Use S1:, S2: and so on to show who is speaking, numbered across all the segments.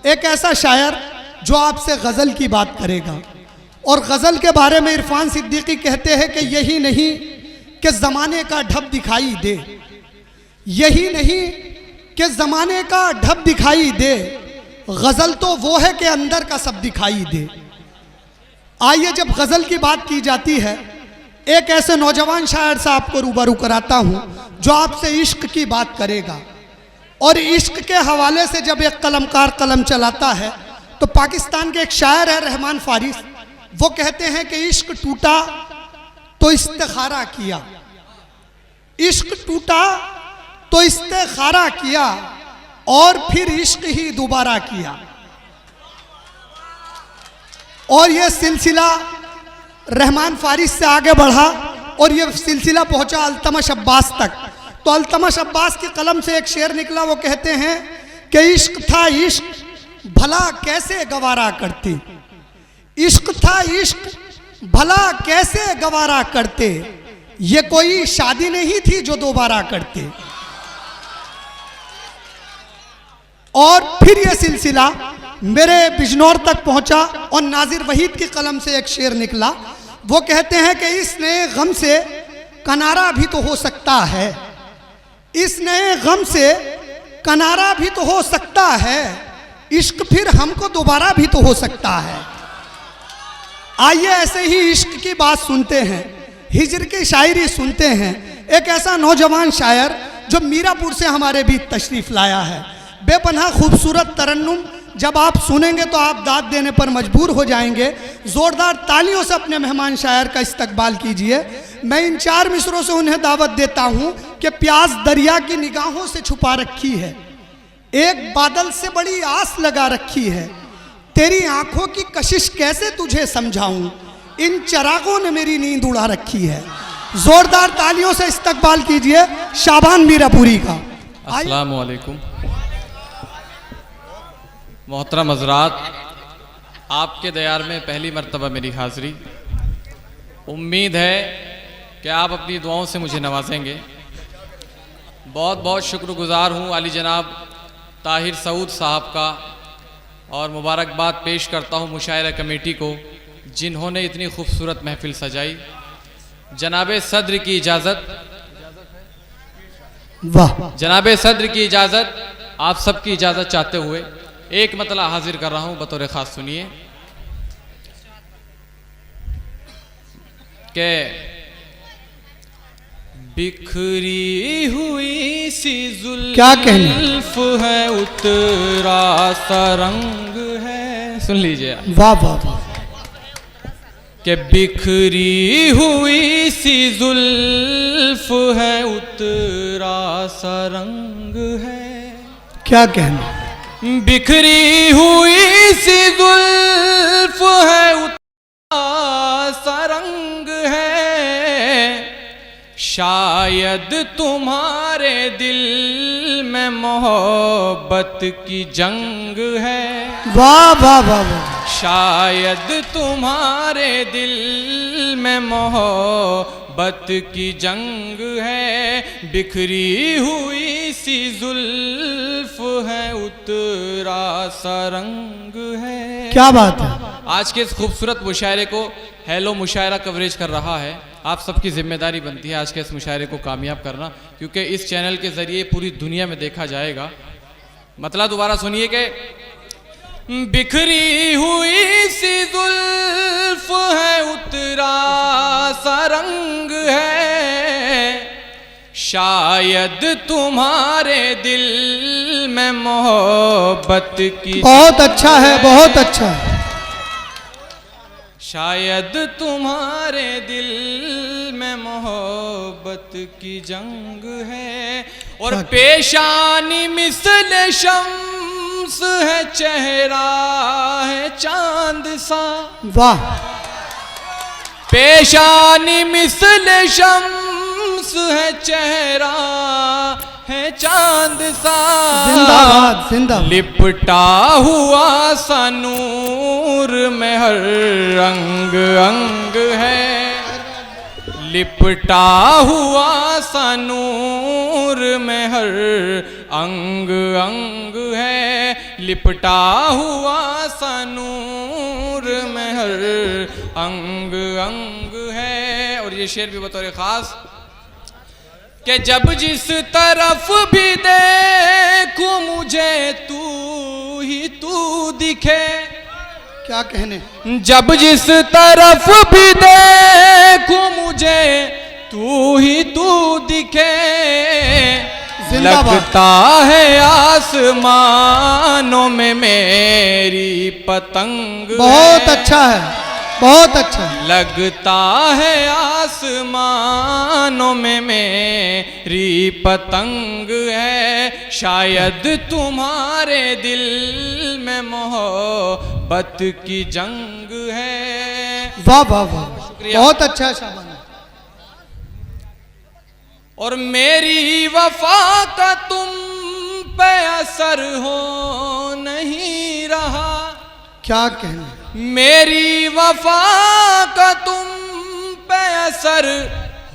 S1: एक ऐसा शायर जो आपसे गज़ल की बात करेगा। और गज़ल के बारे में इरफान सिद्दीकी कहते हैं कि यही नहीं कि ज़माने का ढब दिखाई दे, यही नहीं कि ज़माने का ढब दिखाई दे, गज़ल तो वो है कि अंदर का सब दिखाई दे। आइए, जब गज़ल की बात की जाती है, एक ऐसे नौजवान शायर साहब को रूबरू कराता हूँ जो आपसे इश्क की बात करेगा। और इश्क के हवाले से जब एक कलमकार कलम चलाता है तो पाकिस्तान के एक शायर है रहमान फारिस, वो कहते हैं कि इश्क टूटा तो इस्तिखारा किया, इश्क टूटा तो इस्तिखारा किया और फिर इश्क ही दोबारा किया। और ये सिलसिला रहमान फारिस से आगे बढ़ा और ये सिलसिला पहुंचा अल्तमश अब्बास तक। तो अल्तमश अब्बास की कलम से एक शेर निकला, वो कहते हैं कि इश्क था इश्क भला कैसे गवारा करते, इश्क था इश्क भला कैसे गवारा करते, ये कोई शादी नहीं थी जो दोबारा करते। और फिर ये सिलसिला मेरे बिजनौर तक पहुंचा और नाजिर वहीद की कलम से एक शेर निकला, वो कहते हैं कि इस नए गम से कनारा भी तो हो सकता है, इस नए गम से कनारा भी तो हो सकता है, इश्क फिर हमको दोबारा भी तो हो सकता है। आइए ऐसे ही इश्क की बात सुनते हैं, हिजर की शायरी सुनते हैं। एक ऐसा नौजवान शायर जो मीरापुर से हमारे बीच तशरीफ लाया है, बेपनाह खूबसूरत तरन्नुम जब आप सुनेंगे तो आप दाद देने पर मजबूर हो जाएंगे। जोरदार तालियों से अपने मेहमान शायर का इस्तकबाल कीजिए। मैं इन 4 मिसरों से उन्हें दावत देता हूं कि प्यास दरिया की निगाहों से छुपा रखी है, एक बादल से बड़ी आस लगा रखी है, तेरी आंखों की कशिश कैसे तुझे समझाऊं, इन चरागों ने मेरी नींद उड़ा रखी है। जोरदार तालियों से इस्तकबाल कीजिए शाबान मीरापुरी का।
S2: अस्सलाम वालेकुम मोहतरम हज़रात, आपके दयार में पहली मर्तबा मेरी हाज़िरी। उम्मीद है कि आप अपनी दुआओं से मुझे नवाजेंगे। बहुत बहुत शुक्रगुज़ार हूँ अली जनाब ताहिर सऊद साहब का, और मुबारकबाद पेश करता हूँ मुशायरा कमेटी को जिन्होंने इतनी खूबसूरत महफिल सजाई। जनाबे सद्र की इजाज़त,
S1: वाह,
S2: जनाबे सद्र की इजाज़त, आप सबकी इजाज़त चाहते हुए एक मतला हाजिर कर रहा हूं बतौर ख़ास। सुनिए कि बिखरी हुई सी जुल्फ है उतरा सा रंग है। सुन लीजिए,
S1: वाह वाह वाह,
S2: कि बिखरी हुई सी जुल्फ है उतरा सा रंग है।
S1: क्या कहना,
S2: बिखरी हुई सी जुल्फ है उतरा सा रंग है, शायद तुम्हारे दिल में मोहब्बत की जंग है।
S1: वाह वाह वाह वाह,
S2: शायद तुम्हारे दिल में मोहब्बत की जंग है, बिखरी हुई सी जुल्फ है उतरा सा रंग है।
S1: क्या बात है।
S2: आज के इस खूबसूरत मुशायरे को हेलो मुशायरा कवरेज कर रहा है। आप सबकी जिम्मेदारी बनती है आज के इस मुशायरे को कामयाब करना, क्योंकि इस चैनल के जरिए पूरी दुनिया में देखा जाएगा। मतलब दोबारा सुनिए कि बिखरी हुई सी जुल्फ है उतरा सा रंग है, शायद तुम्हारे दिल में मोहब्बत की।
S1: बहुत अच्छा है, बहुत अच्छा है।
S2: शायद तुम्हारे दिल में मोहब्बत की जंग है, और पेशानी मिसल शम्स है, चेहरा है चांद सा।
S1: वाह,
S2: पेशानी मिसल शम्स है, चेहरा है चांद सा।
S1: जिंदाबाद जिंदाबाद।
S2: लिपटा हुआ सा नूर में हर रंग अंग है, लिपटा हुआ सा नूर में हर अंग अंग है, लिपटा हुआ सा नूर में हर अंग अंग है। और ये शेर भी बतौर खास कि जब जिस तरफ भी देखूं मुझे तू ही तू दिखे,
S1: क्या कहने,
S2: जब जिस तरफ भी देखूं मुझे तू ही तू दिखे, लगता है आसमानों में मेरी पतंग।
S1: बहुत अच्छा है, बहुत अच्छा है।
S2: लगता है आसमानों में मेरी पतंग है, शायद तुम्हारे दिल में मोहब्बत की जंग है।
S1: वाह वाह वाह, बहुत अच्छा है शाबाश।
S2: और मेरी वफा का तुम पे असर हो नहीं रहा,
S1: क्या कहने,
S2: मेरी वफा का तुम पे असर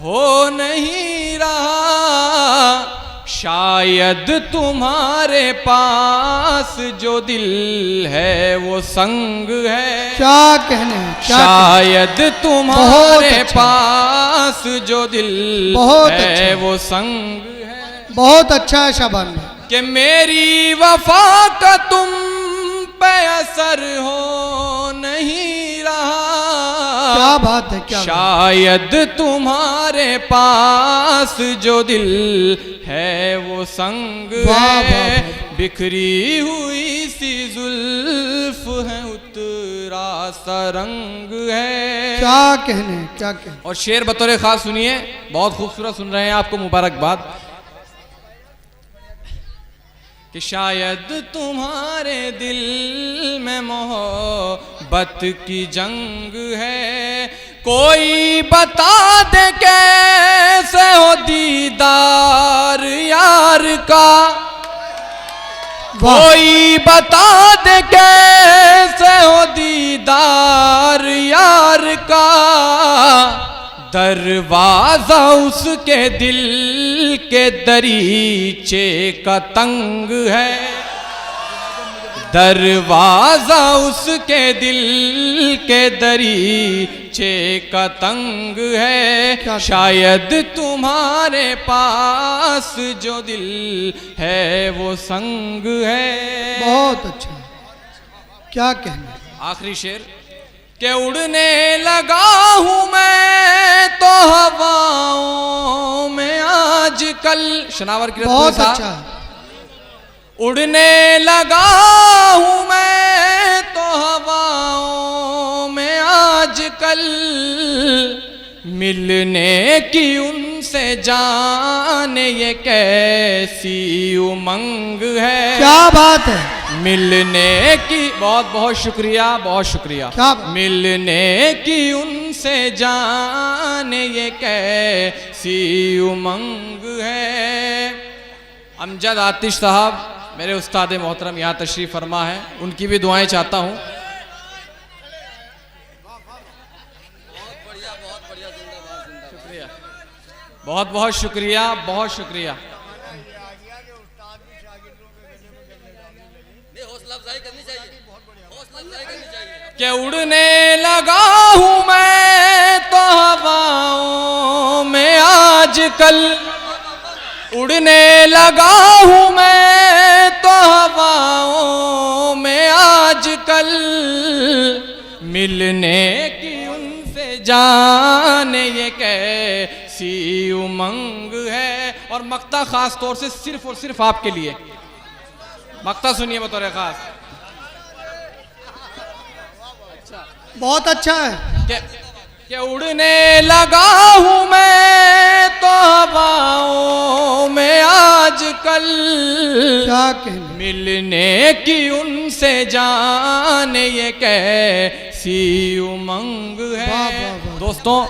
S2: हो नहीं रहा, शायद तुम्हारे पास जो दिल है वो संग है।
S1: क्या कहने, क्या
S2: शायद तुम्हारे
S1: अच्छा।
S2: पास जो दिल
S1: बहुत
S2: है
S1: अच्छा।
S2: वो संग है।
S1: बहुत अच्छा है शाबान भाई।
S2: कि मेरी वफा का तुम पे असर हो नहीं रहा,
S1: क्या बात है, क्या बात।
S2: शायद तुम्हारे पास जो दिल है वो संग
S1: वाह,
S2: है।
S1: वाह, वाह।
S2: बिखरी हुई सी जुल्फ है, उतरा सा रंग है।
S1: क्या कहने, क्या कहने।
S2: और शेर बतौर खास सुनिए, बहुत खूबसूरत सुन रहे हैं, आपको मुबारकबाद। कि शायद तुम्हारे दिल में मोहब्बत की जंग है, कोई बता दे कैसे हो दीदार यार का, कोई बता दे कैसे हो दीदार यार का, दरवाजा उसके दिल के दरीचे का तंग है, दरवाजा उसके दिल के दरीचे का तंग है। शायद तुम्हारे पास जो दिल है वो संग है।
S1: बहुत अच्छा, क्या कहने।
S2: आखिरी शेर के उड़ने लगा हूं मैं तो हवाओं में आजकल, शनावर की
S1: बहुत अच्छा,
S2: उड़ने लगा हूं मैं तो हवाओं में आजकल, मिलने की उनसे जाने ये कैसी उमंग है।
S1: क्या बात है,
S2: मिलने की, बहुत बहुत शुक्रिया, बहुत शुक्रिया।
S1: क्या बात?
S2: मिलने की उनसे जाने ये कैसी उमंग है। अमजद आतिश साहब मेरे उस्ताद मोहतरम यहाँ तशरीफ फरमा है, उनकी भी दुआएं चाहता हूँ। शुक्रिया, बहुत बहुत शुक्रिया, बहुत शुक्रिया। कि उड़ने लगा हूं मैं तो हवाओं में आजकल, उड़ने लगा हूं मैं तो हवाओं में आजकल, मिलने की उनसे जाने ये कैसी उमंग है। और मक्ता खास तौर से सिर्फ और सिर्फ आपके लिए, मक्ता सुनिए बतौर खास।
S1: बहुत अच्छा है।
S2: कि उड़ने लगा हूं मैं तो हवाओं में आजकल,
S1: क्या कहने,
S2: मिलने की उनसे जाने ये कैसी उमंग है।
S1: वाह, वाह, वाह।
S2: दोस्तों,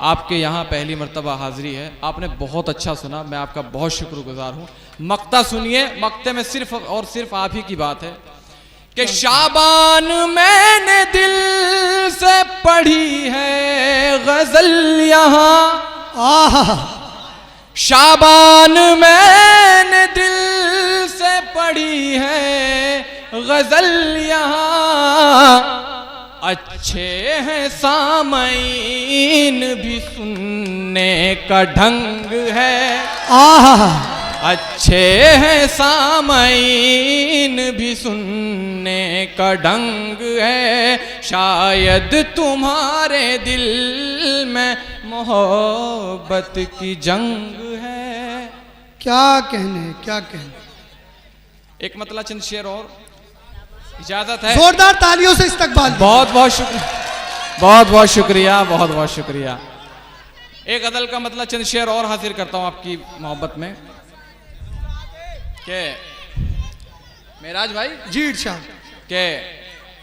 S2: आपके यहाँ पहली मर्तबा हाजिरी है, आपने बहुत अच्छा सुना, मैं आपका बहुत शुक्रगुजार हूँ। मक्ता सुनिए, मक्ते में सिर्फ और सिर्फ आप ही की बात है कि शाबान मैंने दिल से पढ़ी है गजल यहाँ,
S1: आहा,
S2: शाबान मैंने दिल से पढ़ी है गजल यहाँ। अच्छे हैं सामईन भी सुनने का ढंग है,
S1: आहा,
S2: अच्छे हैं सामईन भी सुनने का ढंग है। शायद तुम्हारे दिल में मोहब्बत की जंग है।
S1: क्या कहने, क्या कहने।
S2: एक मतलब चंद शेर और इजाजत है।
S1: जोरदार तालियों से इस्तकबाल।
S2: बहुत बहुत शुक्रिया, बहुत बहुत शुक्रिया, बहुत बहुत शुक्रिया। एक गजल का मतलब चंद शेर और हाजिर करता हूं आपकी मोहब्बत में के मेराज भाई
S1: जी इरशाद।
S2: के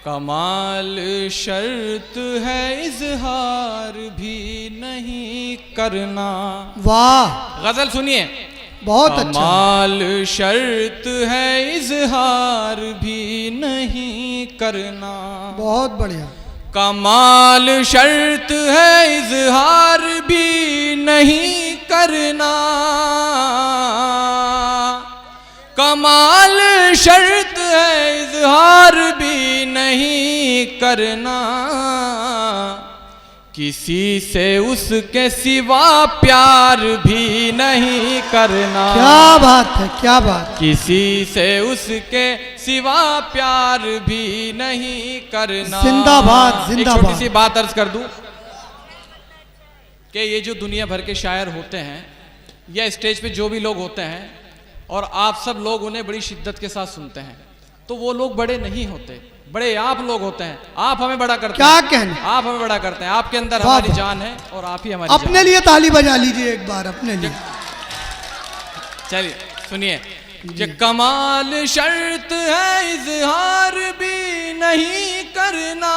S2: कमाल शर्त है इजहार भी नहीं करना।
S1: वाह,
S2: गजल सुनिए।
S1: बहुत अच्छा।
S2: कमाल शर्त है इजहार भी नहीं करना।
S1: बहुत बढ़िया।
S2: कमाल शर्त है इजहार भी नहीं करना। कमाल शर्त है इजहार भी नहीं करना। किसी से उसके सिवा प्यार भी नहीं करना।
S1: क्या बात है, क्या बात।
S2: किसी से उसके सिवा प्यार भी नहीं करना।
S1: जिंदाबाद,
S2: एक
S1: जिंदाबाद।
S2: छोटी सी बात अर्ज कर दूं कि ये जो दुनिया भर के शायर होते हैं या स्टेज पे जो भी लोग होते हैं और आप सब लोग उन्हें बड़ी शिद्दत के साथ सुनते हैं, तो वो लोग बड़े नहीं होते, बड़े आप लोग होते हैं। आप हमें बड़ा करते
S1: क्या
S2: हैं।
S1: कहने।
S2: आप हमें बड़ा करते हैं। आपके अंदर
S1: वाह,
S2: हमारी
S1: वाह।
S2: जान है और आप ही हमारी
S1: अपने लिए ताली बजा लीजिए एक बार, अपने लिए।
S2: चलिए सुनिए। ये कमाल शर्त है इजहार भी नहीं करना।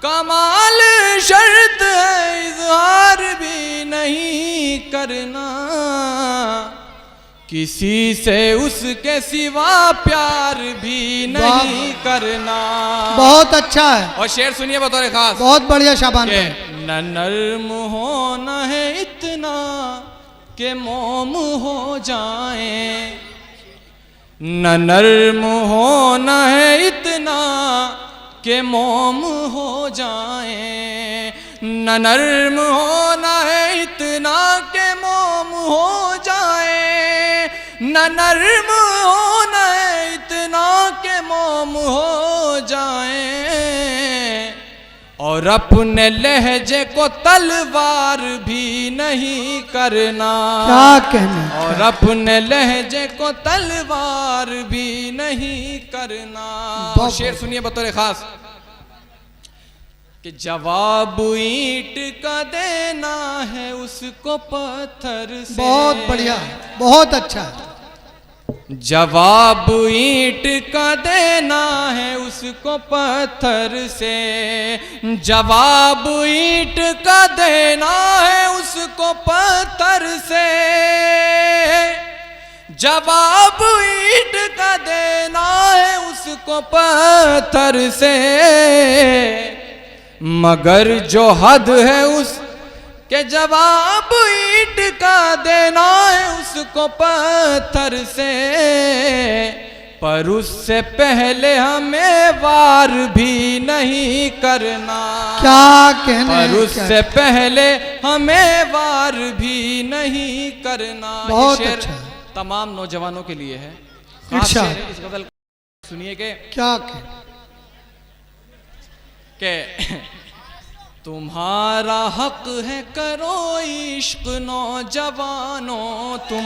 S2: कमाल शर्त है इजहार भी नहीं करना। किसी से उसके सिवा प्यार भी नहीं करना।
S1: बहुत अच्छा है।
S2: और शेर सुनिए बतौर खास।
S1: बहुत बढ़िया शाबान
S2: के
S1: भाई।
S2: न नर्म होना है इतना के मोम हो जाए। न नर्म होना है इतना के मोम हो जाए। न नर्म होना है इतना के मोम हो जाए। न नर्म होना है इतना के मोम हो जाए। और अपने लहजे को तलवार भी नहीं करना।
S1: क्या कहने।
S2: और अपने लहजे को तलवार भी नहीं करना। और शेर सुनिए बतौर खास कि जवाब ईंट का देना है उसको पत्थर से।
S1: बहुत बढ़िया, बहुत अच्छा है।
S2: जवाब ईंट का देना है उसको पत्थर से। जवाब ईंट का देना है उसको पत्थर से। जवाब ईंट का देना है उसको पत्थर से। मगर जो हद है उस के जवाब ईंट का देना है उसको पत्थर से। पर उससे पहले हमें वार भी नहीं करना।
S1: क्या कहने।
S2: पर उससे पहले हमें वार भी नहीं करना।
S1: बहुत
S2: ये शेर
S1: अच्छा।
S2: तमाम नौजवानों के लिए है। खास
S1: इरशाद।
S2: शेर है। इस गजल सुनिए
S1: क्या कहने।
S2: के तुम्हारा हक है करो इश्क नौजवानों तुम।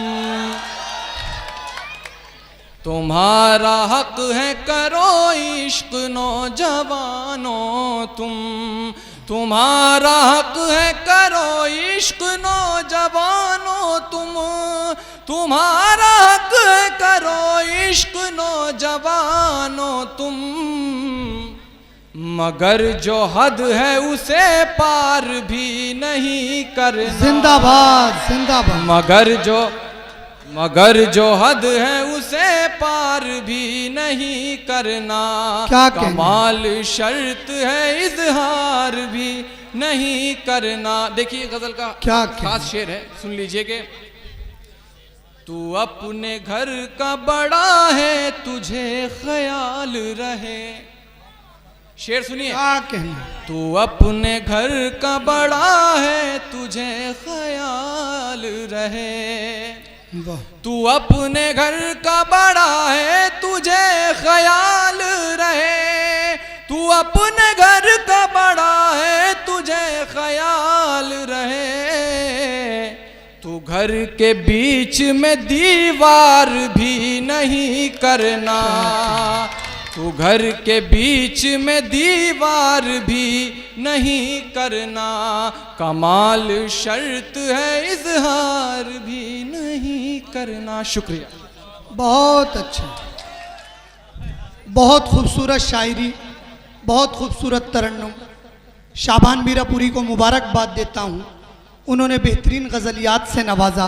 S2: तुम्हारा हक है करो इश्क नौजवानों तुम। तुम्हारा हक है करो इश्क नौजवानों तुम। तुम्हारा हक है करो इश्क नौजवानों तुम। मगर जो हद है उसे पार भी नहीं करना।
S1: जिंदाबाद, जिंदाबाद।
S2: मगर जो हद है उसे पार भी नहीं करना।
S1: क्या कहना।
S2: कमाल शर्त है इजहार भी नहीं करना। देखिए गजल का
S1: क्या
S2: खास शेर है, सुन लीजिए कि तू अपने घर का बड़ा है तुझे ख्याल रहे। शेर सुनिए,
S1: क्या कहना,
S2: तू अपने घर का बड़ा है तुझे ख्याल रहे।
S1: वाह,
S2: तू अपने घर का बड़ा है तुझे ख्याल रहे। तू अपने घर का बड़ा है तुझे ख्याल रहे। तू घर के बीच में दीवार भी नहीं करना। तू घर के बीच में दीवार भी नहीं करना। कमाल शर्त है इजहार भी नहीं करना। शुक्रिया।
S1: बहुत अच्छा, बहुत खूबसूरत शायरी, बहुत खूबसूरत तरन्नुम। शाबान मीरापुरी को मुबारकबाद देता हूँ, उन्होंने बेहतरीन गज़लियात से नवाजा।